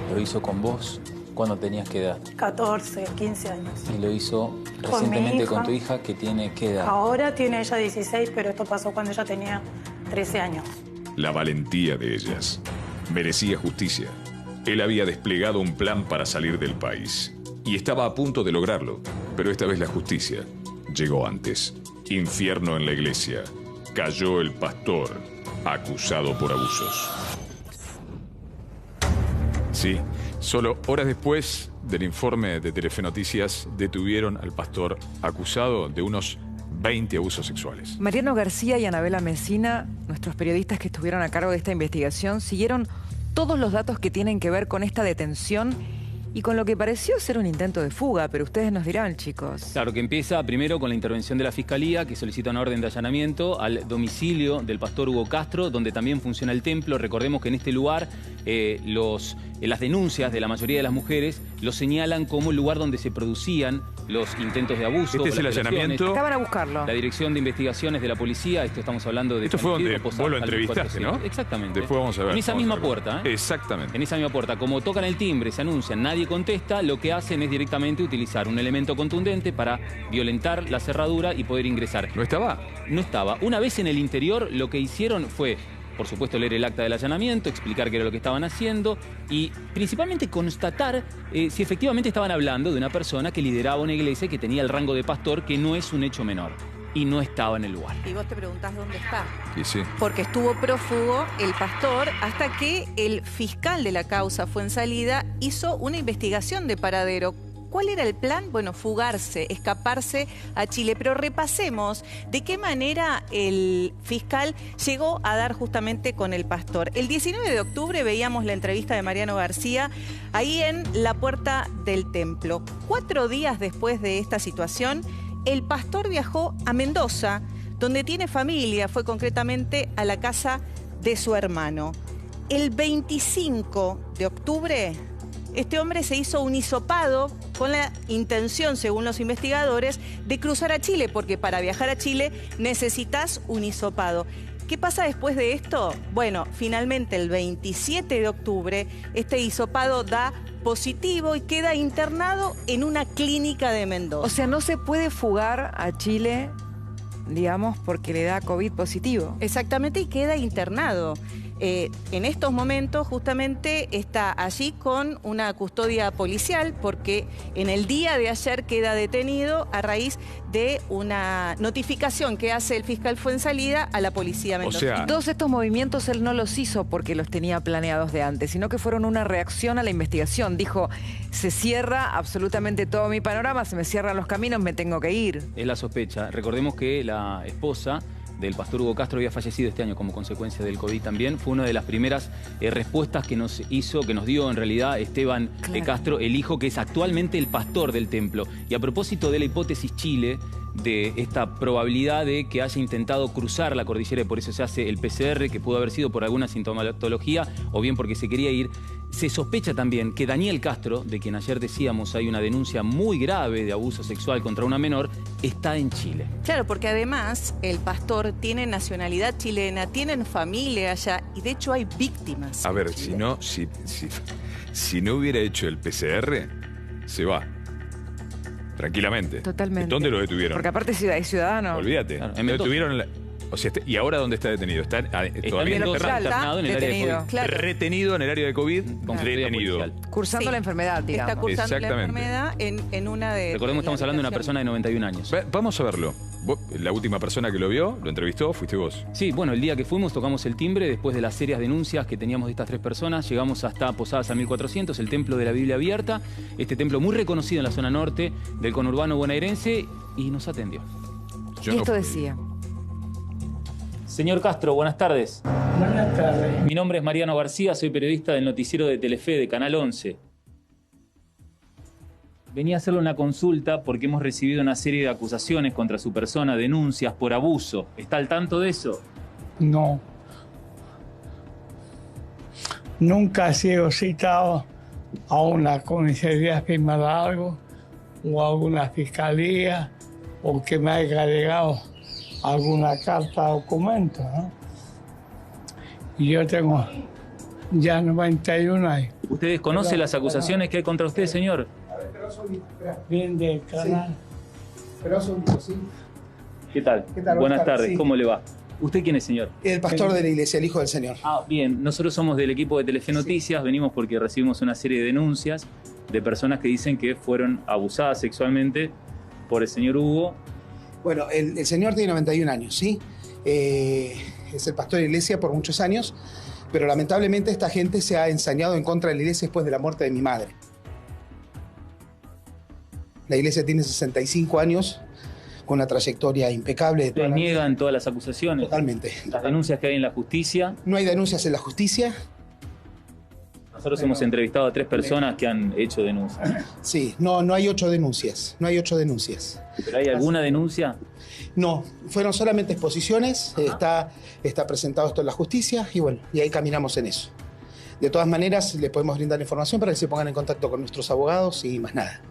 ¿Lo hizo con vos? ¿Cuándo tenías qué edad? 14, 15 años. Y lo hizo Con recientemente mi hija. con tu hija, que tiene qué edad. Ahora tiene ella 16, pero esto pasó cuando ella tenía 13 años. La valentía de ellas merecía justicia. Él había desplegado un plan para salir del país y estaba a punto de lograrlo, pero esta vez la justicia llegó antes. Infierno en la iglesia. Cayó el pastor, acusado por abusos. Sí, solo horas después del informe de Telefe Noticias, detuvieron al pastor acusado de unos 20 abusos sexuales. Mariano García y Anabela Messina, nuestros periodistas que estuvieron a cargo de esta investigación, siguieron todos los datos que tienen que ver con esta detención y con lo que pareció ser un intento de fuga, pero ustedes nos dirán, chicos. Claro, que empieza primero con la intervención de la Fiscalía, que solicita una orden de allanamiento al domicilio del pastor Hugo Castro, donde también funciona el templo. Recordemos que en este lugar las denuncias de la mayoría de las mujeres lo señalan como el lugar donde se producían los intentos de abuso. Este es el allanamiento. Acaban a buscarlo. La Dirección de Investigaciones de la Policía, esto estamos hablando de... Esto fue donde vos lo entrevistaste, ¿no? Exactamente. Después vamos a ver. En esa misma puerta, ¿eh? Exactamente. En esa misma puerta. Como tocan el timbre, se anuncian, nadie contesta, lo que hacen es directamente utilizar un elemento contundente para violentar la cerradura y poder ingresar. ¿No estaba? No estaba. Una vez en el interior, lo que hicieron fue, por supuesto, leer el acta del allanamiento, explicar qué era lo que estaban haciendo y principalmente constatar si efectivamente estaban hablando de una persona que lideraba una iglesia y que tenía el rango de pastor, que no es un hecho menor. Y no estaba en el lugar. Y vos te preguntás dónde está. Sí, sí. Porque estuvo prófugo el pastor hasta que el fiscal de la causa Fuensalida hizo una investigación de paradero. ¿Cuál era el plan? Bueno, fugarse, escaparse a Chile. Pero repasemos de qué manera el fiscal llegó a dar justamente con el pastor. El 19 de octubre veíamos la entrevista de Mariano García ahí en la puerta del templo. 4 días después de esta situación, el pastor viajó a Mendoza, donde tiene familia, fue concretamente a la casa de su hermano. El 25 de octubre, este hombre se hizo un hisopado con la intención, según los investigadores, de cruzar a Chile, porque para viajar a Chile necesitas un hisopado. ¿Qué pasa después de esto? Bueno, finalmente el 27 de octubre, este hisopado da positivo y queda internado en una clínica de Mendoza. O sea, no se puede fugar a Chile, digamos, porque le da COVID positivo. Exactamente, y queda internado. En estos momentos justamente está allí con una custodia policial porque en el día de ayer queda detenido a raíz de una notificación que hace el fiscal Fuensalida a la policía mendocina. O sea, Y todos estos movimientos él no los hizo porque los tenía planeados de antes, sino que fueron una reacción a la investigación. Dijo, se cierra absolutamente todo mi panorama, se me cierran los caminos, me tengo que ir. Es la sospecha. Recordemos que la esposa del pastor Hugo Castro había fallecido este año como consecuencia del COVID también. Fue una de las primeras respuestas que nos dio en realidad Esteban Castro, el hijo que es actualmente el pastor del templo. Y a propósito de la hipótesis Chile, de esta probabilidad de que haya intentado cruzar la cordillera y por eso se hace el PCR, que pudo haber sido por alguna sintomatología o bien porque se quería ir, se sospecha también que Daniel Castro, de quien ayer decíamos hay una denuncia muy grave de abuso sexual contra una menor, está en Chile. Claro, porque además el pastor tiene nacionalidad chilena, tienen familia allá y de hecho hay víctimas. a ver, si no hubiera hecho el PCR, se va. Tranquilamente. Totalmente. ¿Dónde lo detuvieron? Porque aparte es ciudadano. Olvídate. Claro, en Lo Mendoza. detuvieron o sea, ¿y ahora dónde está detenido? Está todavía en Mendoza, internado en el área de detenido. COVID. Claro. retenido en el área de COVID, Con custodia retenido. policial. Cursando Sí. la enfermedad, digamos. Está cursando la Exactamente. enfermedad en una de... Recordemos que estamos hablando de una persona de 91 años. Vamos a verlo. La última persona que lo vio, lo entrevistó, fuiste vos. Sí, bueno, el día que fuimos tocamos el timbre después de las serias denuncias que teníamos de estas 3 personas. Llegamos hasta Posadas San 1400, el templo de la Biblia abierta. Este templo muy reconocido en la zona norte del conurbano bonaerense y nos atendió. Yo Y no esto fui. decía. Señor Castro, buenas tardes. Buenas tardes. Mi nombre es Mariano García, soy periodista del noticiero de Telefe de Canal 11. Venía a hacerle una consulta porque hemos recibido una serie de acusaciones contra su persona, denuncias por abuso. ¿Está al tanto de eso? No. Nunca he sido citado a una comisaría a firmar algo o a alguna fiscalía o que me haya llegado alguna carta o documento, ¿no? Y yo tengo ya 91 años. ¿Usted desconoce las acusaciones que hay contra usted, señor? Bien del canal. Pero un segundito, ¿sí? ¿Qué tal? ¿Qué tal? Buenas tardes, Sí. ¿cómo le va? ¿Usted quién es, señor? El pastor de la iglesia, el hijo del Señor. Ah, bien, nosotros somos del equipo de Telefe Noticias, venimos porque recibimos una serie de denuncias de personas que dicen que fueron abusadas sexualmente por el señor Hugo. Bueno, el señor tiene 91 años, ¿sí? Es el pastor de la iglesia por muchos años, pero lamentablemente esta gente se ha ensañado en contra de la iglesia después de la muerte de mi madre. La iglesia tiene 65 años, con una trayectoria impecable. De ¿Ustedes niegan todas las acusaciones? Totalmente. Las denuncias que hay en la justicia. No hay denuncias en la justicia. Nosotros hemos entrevistado a 3 personas que han hecho denuncias. Sí, no hay 8 denuncias. No hay 8 denuncias. ¿Pero hay alguna denuncia? No, fueron solamente exposiciones. Está presentado esto en la justicia y bueno, y ahí caminamos en eso. De todas maneras, le podemos brindar información para que se pongan en contacto con nuestros abogados y más nada.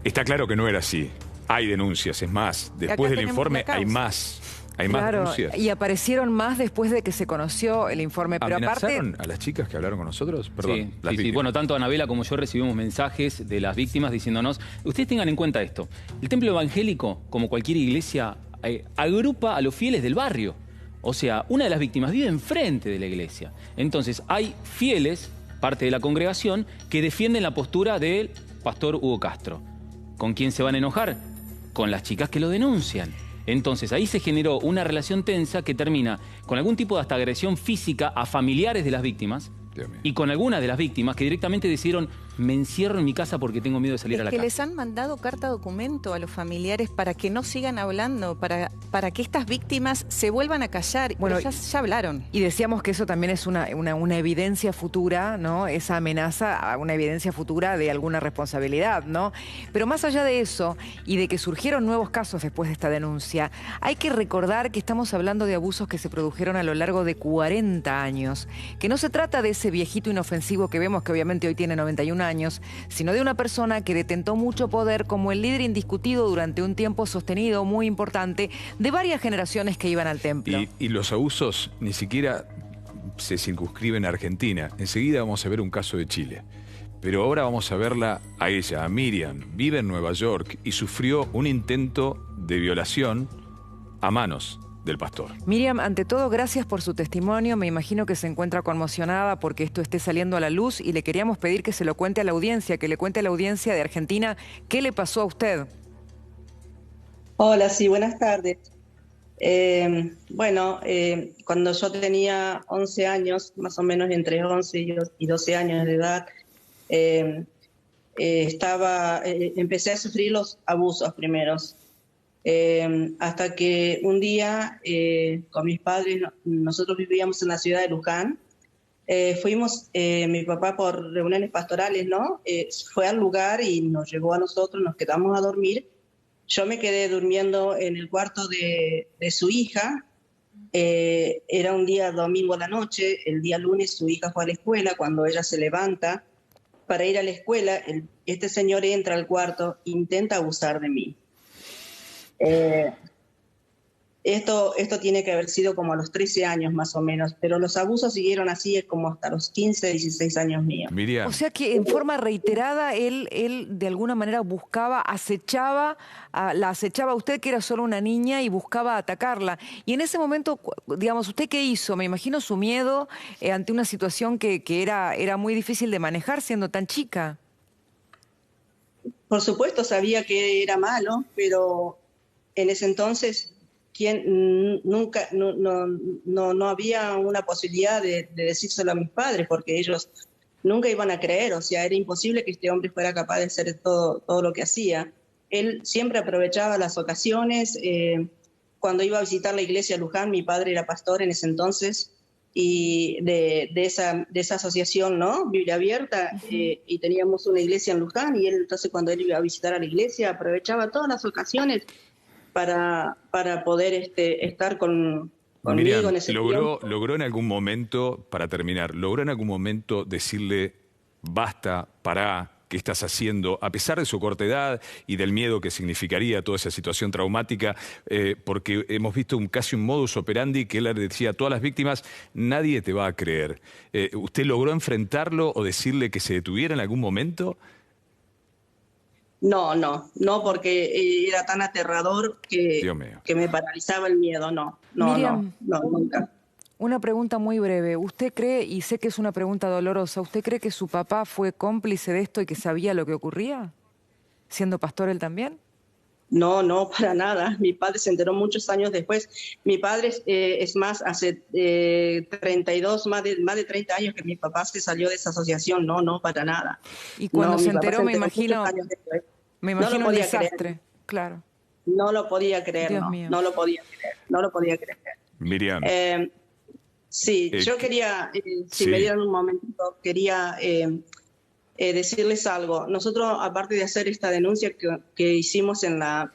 Está claro que no era así. Hay denuncias, es más, después del tenemos informe la causa. hay más. Hay más Claro, denuncias. y aparecieron más después de que se conoció el informe. Pero aparte, ¿Amenazaron a las chicas que hablaron con nosotros? Perdón, Sí, las sí, sí. víctimas. Bueno, tanto Anabela como yo recibimos mensajes de las víctimas diciéndonos, ustedes tengan en cuenta esto, el templo evangélico, como cualquier iglesia, agrupa a los fieles del barrio. O sea, una de las víctimas vive enfrente de la iglesia. Entonces, hay fieles, parte de la congregación, que defienden la postura del pastor Hugo Castro. ¿Con quién se van a enojar? Con las chicas que lo denuncian. Entonces, ahí se generó una relación tensa que termina con algún tipo de hasta agresión física a familiares de las víctimas Dios mío. y con algunas de las víctimas que directamente decidieron, me encierro en mi casa porque tengo miedo de salir a la Es que calle. les han mandado carta documento a los familiares para que no sigan hablando, para que estas víctimas se vuelvan a callar. Bueno, Pero ya hablaron. y decíamos que eso también es una evidencia futura, ¿no? Esa amenaza, una evidencia futura de alguna responsabilidad, ¿no? Pero más allá de eso, y de que surgieron nuevos casos después de esta denuncia, hay que recordar que estamos hablando de abusos que se produjeron a lo largo de 40 años. Que no se trata de ese viejito inofensivo que vemos, que obviamente hoy tiene 91 años, sino de una persona que detentó mucho poder como el líder indiscutido durante un tiempo sostenido muy importante de varias generaciones que iban al templo. Y los abusos ni siquiera se circunscriben a Argentina. Enseguida vamos a ver un caso de Chile. Pero ahora vamos a verla a ella, a Miriam. Vive en Nueva York y sufrió un intento de violación a manos del pastor. Miriam, ante todo, gracias por su testimonio. Me imagino que se encuentra conmocionada porque esto esté saliendo a la luz y le queríamos pedir que se lo cuente a la audiencia, que le cuente a la audiencia de Argentina qué le pasó a usted. Hola, sí, buenas tardes. Cuando yo tenía 11 años, más o menos entre 11 y 12 años de edad, empecé a sufrir los abusos primeros. Hasta que un día con mis padres, nosotros vivíamos en la ciudad de Luján, fuimos, mi papá por reuniones pastorales, ¿no? Fue al lugar y nos llevó a nosotros, nos quedamos a dormir. Yo me quedé durmiendo en el cuarto de su hija. Era un día domingo a la noche, el día lunes su hija fue a la escuela. Cuando ella se levanta para ir a la escuela, este señor entra al cuarto e intenta abusar de mí. Esto tiene que haber sido como a los 13 años más o menos, pero los abusos siguieron así como hasta los 15, 16 años míos. Miriam. O sea que en forma reiterada él de alguna manera buscaba, la acechaba a usted, que era solo una niña, y buscaba atacarla. Y en ese momento, digamos, ¿usted qué hizo? Me imagino su miedo ante una situación que era muy difícil de manejar siendo tan chica. Por supuesto sabía que era malo, pero en ese entonces no había una posibilidad de decírselo a mis padres, porque ellos nunca iban a creer. O sea, era imposible que este hombre fuera capaz de hacer todo lo que hacía. Él siempre aprovechaba las ocasiones. Cuando iba a visitar la iglesia Luján, mi padre era pastor en ese entonces, y de esa asociación, ¿no? Biblia Abierta, y teníamos una iglesia en Luján, y él entonces cuando él iba a visitar a la iglesia aprovechaba todas las ocasiones para poder estar conmigo Miriam, en ese tiempo. logró en algún momento, para terminar, logró en algún momento decirle, basta, pará, qué estás haciendo, a pesar de su corta edad y del miedo que significaría toda esa situación traumática, porque hemos visto casi un modus operandi que él le decía a todas las víctimas, nadie te va a creer. ¿Usted logró enfrentarlo o decirle que se detuviera en algún momento? No, porque era tan aterrador que me paralizaba el miedo, Miriam, no, nunca. Una pregunta muy breve. ¿Usted cree, y sé que es una pregunta dolorosa, ¿usted cree que su papá fue cómplice de esto y que sabía lo que ocurría? ¿Siendo pastor él también? No, para nada. Mi padre se enteró muchos años después. Mi padre, es más, hace más de 30 años que mi papá se salió de esa asociación. No, para nada. Y cuando se enteró, me imagino el desastre. Claro. No lo podía creer, Dios mío. no lo podía creer. Miriam. Sí, yo quería, si me dieran un momentito, quería decirles algo. Nosotros, aparte de hacer esta denuncia que hicimos en la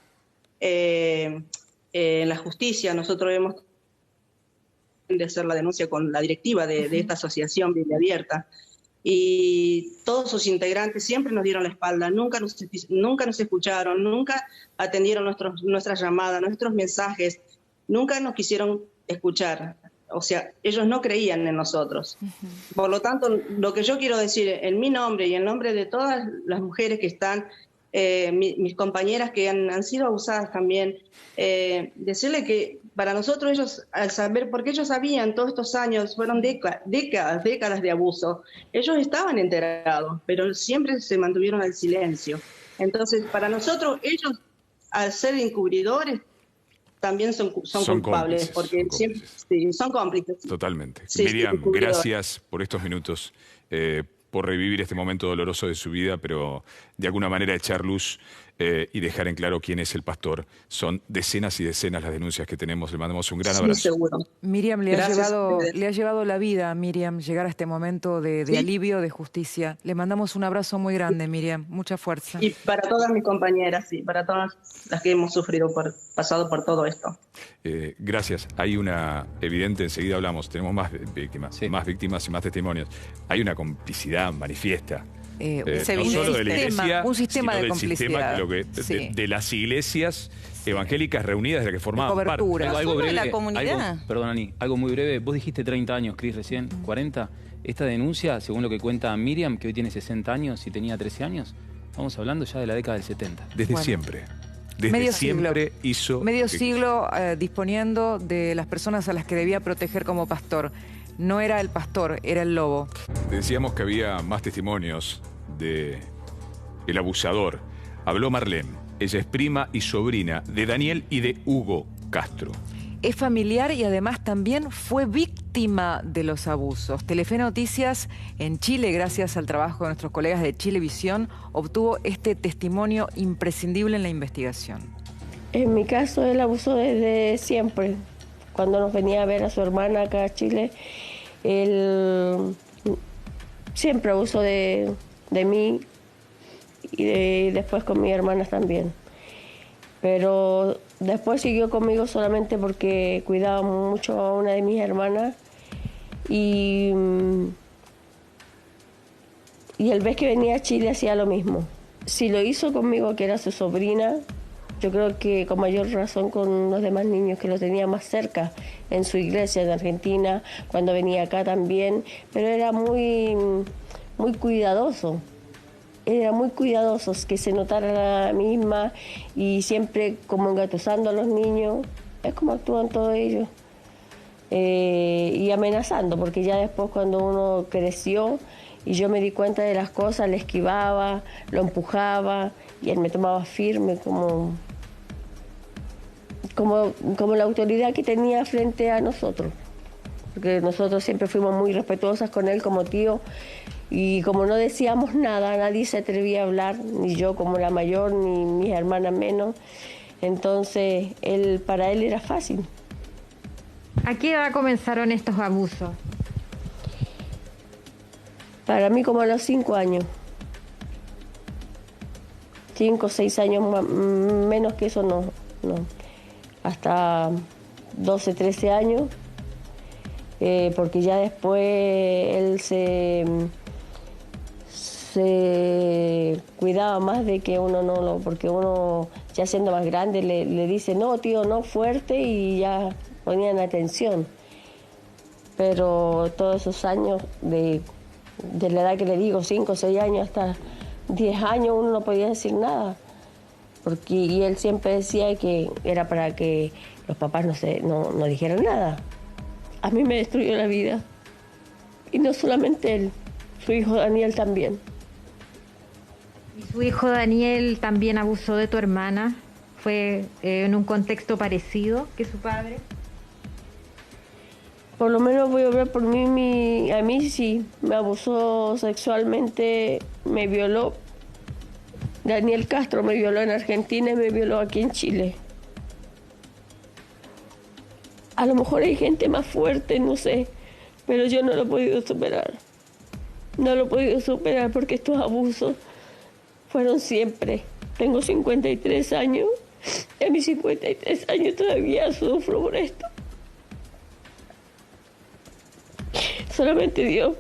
justicia, nosotros hemos de hacer la denuncia con la directiva de esta asociación Biblia Abierta. Y todos sus integrantes siempre nos dieron la espalda, nunca nos escucharon, nunca atendieron nuestras llamadas, nuestros mensajes, nunca nos quisieron escuchar. O sea, ellos no creían en nosotros. Por lo tanto, lo que yo quiero decir en mi nombre y en nombre de todas las mujeres que están, mis compañeras que han sido abusadas también, decirle que para nosotros ellos, al saber, porque ellos sabían todos estos años, fueron décadas de abuso, ellos estaban enterados, pero siempre se mantuvieron al silencio. Entonces, para nosotros, ellos, al ser encubridores, también son culpables, porque siempre son cómplices. Totalmente. Sí, Miriam, gracias por estos minutos, por revivir este momento doloroso de su vida, pero de alguna manera echar luz y dejar en claro quién es el pastor. Son decenas y decenas las denuncias que tenemos. Le mandamos un gran abrazo. Seguro. Miriam, le ha llevado la vida, Miriam, llegar a este momento de alivio, de justicia. Le mandamos un abrazo muy grande, Miriam. Mucha fuerza. Y para todas mis compañeras, para todas las que hemos pasado por todo esto. Gracias. Hay una evidente, enseguida hablamos, tenemos más víctimas y más testimonios. Hay una complicidad manifiesta. No solo de la iglesia, un sistema sino de del complicidad. sistema, de las iglesias evangélicas reunidas de las que formaban parte. Algo breve, de la comunidad. Perdón, Ani, algo muy breve. Vos dijiste 30 años, Cris, recién, 40. Esta denuncia, según lo que cuenta Miriam, que hoy tiene 60 años y tenía 13 años, estamos hablando ya de la década del 70. Desde siempre. Desde medio siempre hizo... Medio siglo disponiendo de las personas a las que debía proteger como pastor. No era el pastor, era el lobo. Decíamos que había más testimonios de el abusador. Habló Marlene. Ella es prima y sobrina de Daniel y de Hugo Castro. Es familiar y además también fue víctima de los abusos. Telefe Noticias en Chile, gracias al trabajo de nuestros colegas de Chilevisión, obtuvo este testimonio imprescindible en la investigación. En mi caso, él abusó desde siempre. Cuando nos venía a ver a su hermana acá a Chile, él siempre abusó de mí y después con mis hermanas también. Pero después siguió conmigo solamente porque cuidaba mucho a una de mis hermanas y el vez que venía a Chile hacía lo mismo. Si lo hizo conmigo, que era su sobrina, yo creo que con mayor razón con los demás niños que lo tenía más cerca en su iglesia en Argentina, cuando venía acá también, pero era muy cuidadoso. Era muy cuidadoso, que se notara la misma y siempre como engatusando a los niños. Es como actúan todos ellos. Y amenazando, porque ya después cuando uno creció y yo me di cuenta de las cosas, le esquivaba, lo empujaba y él me tomaba firme como la autoridad que tenía frente a nosotros. Porque nosotros siempre fuimos muy respetuosas con él como tío. Y como no decíamos nada, nadie se atrevía a hablar, ni yo como la mayor, ni mis hermanas menos. Entonces, para él era fácil. ¿A qué edad comenzaron estos abusos? Para mí como a los 5 años. 5 o 6 años menos que eso no. Hasta 12, 13 años. Porque ya después él se se cuidaba más de que uno no lo... Porque uno, ya siendo más grande, le dice, no, tío, no, fuerte, y ya ponían atención. Pero todos esos años, de la edad que le digo, 5 o 6 años hasta 10 años, uno no podía decir nada. Y él siempre decía que era para que los papás no dijeran nada. A mí me destruyó la vida. Y no solamente él, su hijo Daniel también. ¿Y su hijo Daniel también abusó de tu hermana? ¿Fue en un contexto parecido que su padre? Por lo menos voy a hablar por mí, a mí sí, me abusó sexualmente, me violó. Daniel Castro me violó en Argentina y me violó aquí en Chile. A lo mejor hay gente más fuerte, no sé, pero yo no lo he podido superar. No lo he podido superar porque estos abusos fueron siempre. Tengo 53 años y a mis 53 años todavía sufro por esto. Solamente Dios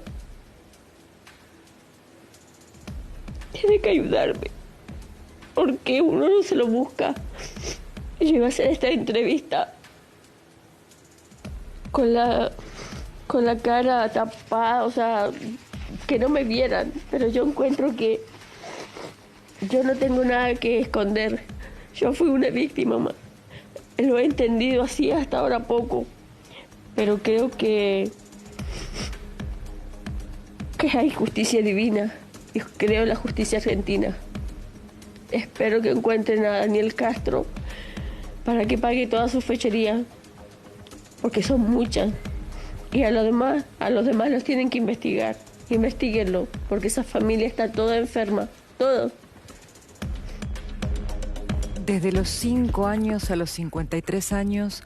tiene que ayudarme, porque uno no se lo busca. Yo iba a hacer esta entrevista con la cara tapada, o sea, que no me vieran, pero yo encuentro que yo no tengo nada que esconder. Yo fui una víctima más. Lo he entendido así hasta ahora poco, pero creo que hay justicia divina y creo en la justicia argentina. Espero que encuentren a Daniel Castro para que pague todas sus fechorías, porque son muchas. Y a los demás los tienen que investigar. Investíguenlo, porque esa familia está toda enferma, todo. Desde los 5 años a los 53 años,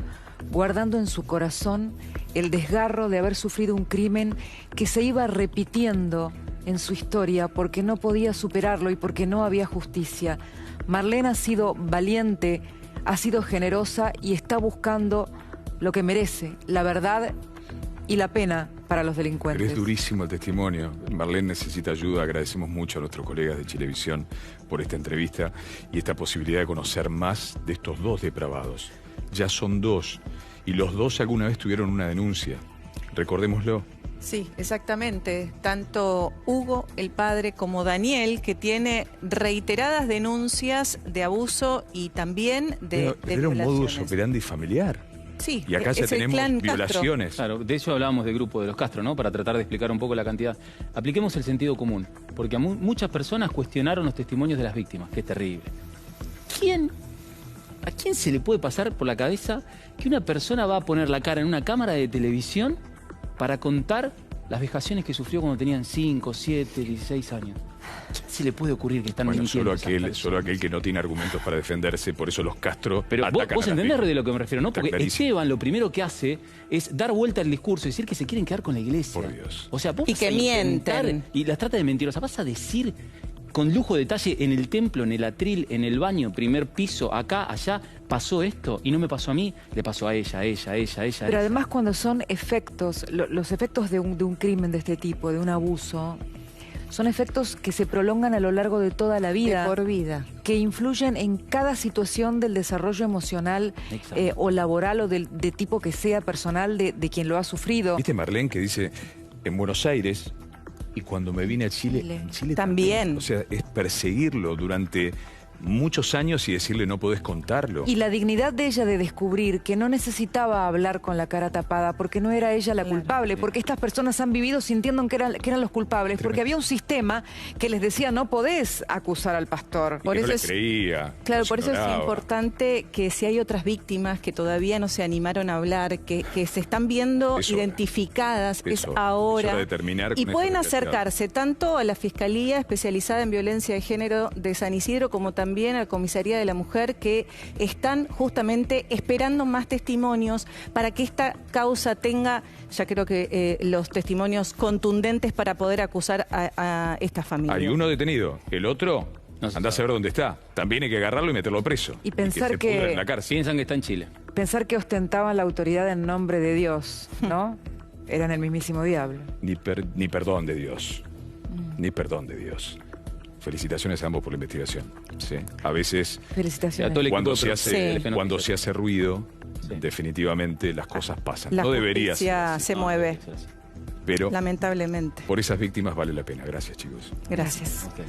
guardando en su corazón el desgarro de haber sufrido un crimen que se iba repitiendo en su historia porque no podía superarlo y porque no había justicia. Marlene ha sido valiente, ha sido generosa y está buscando lo que merece, la verdad y la pena para los delincuentes. Pero es durísimo el testimonio. Marlene necesita ayuda. Agradecemos mucho a nuestros colegas de Chilevisión por esta entrevista y esta posibilidad de conocer más de estos 2 depravados. Ya son 2 y los 2 alguna vez tuvieron una denuncia. Recordémoslo. Sí, exactamente. Tanto Hugo, el padre, como Daniel, que tiene reiteradas denuncias de abuso y también de Era un modus violaciones. operandi familiar. Sí, Y acá ya es el tenemos clan Castro. violaciones. Claro, de eso hablábamos del grupo de los Castro, ¿no? Para tratar de explicar un poco la cantidad. Apliquemos el sentido común, porque muchas personas cuestionaron los testimonios de las víctimas, que es terrible. ¿A quién se le puede pasar por la cabeza que una persona va a poner la cara en una cámara de televisión para contar las vejaciones que sufrió cuando tenían 5, 7, 16 años? ¿Quién se le puede ocurrir que están mintiendo? Solo aquel que no tiene argumentos para defenderse, por eso los Castro Pero atacan vos a las entendés víctimas. de lo que me refiero, ¿no? Está Porque clarísimo. Esteban lo primero que hace es dar vuelta al discurso, decir que se quieren quedar con la iglesia. Por Dios. O sea, vos Y vas que a intentar- mienten. Y las trata de mentirosa. Vas a decir con lujo de detalle en el templo, en el atril, en el baño, primer piso, acá, allá, pasó esto y no me pasó a mí, le pasó a ella. Pero además cuando son efectos, los efectos de un crimen de este tipo, de un abuso, son efectos que se prolongan a lo largo de toda la vida. De por vida. Que influyen en cada situación del desarrollo emocional o laboral o de tipo que sea personal de quien lo ha sufrido. ¿Viste Marlene que dice, en Buenos Aires, y cuando me vine a Chile, en Chile También. O sea, es perseguirlo durante muchos años y decirle no podés contarlo. Y la dignidad de ella de descubrir que no necesitaba hablar con la cara tapada porque no era ella la culpable, porque estas personas han vivido sintiendo que eran los culpables, porque había un sistema que les decía no podés acusar al pastor. Y que no le creía. Claro, los por eso es ignoraba. importante que si hay otras víctimas que todavía no se animaron a hablar, que se están viendo Es hora. identificadas, Es es hora. ahora. Es hora de terminar Y con pueden esta desgraciada. acercarse tanto a la Fiscalía Especializada en Violencia de Género de San Isidro como también a la Comisaría de la Mujer, que están justamente esperando más testimonios para que esta causa tenga, ya creo que los testimonios contundentes para poder acusar a esta familia. Hay uno detenido, el otro, andá a saber dónde está. También hay que agarrarlo y meterlo preso. Y pensar se que- pudra en la cárcel. Piensan que está en Chile. Pensar que ostentaban la autoridad en nombre de Dios, ¿no? Eran el mismísimo diablo. Ni perdón de Dios. ni perdón de Dios. Felicitaciones a ambos por la investigación. ¿Sí? A veces, Felicitaciones. cuando Sí. se hace ruido, definitivamente las cosas pasan. La No debería ser justicia así, se mueve, pero lamentablemente. por esas víctimas vale la pena. Gracias, chicos. Gracias. Ok.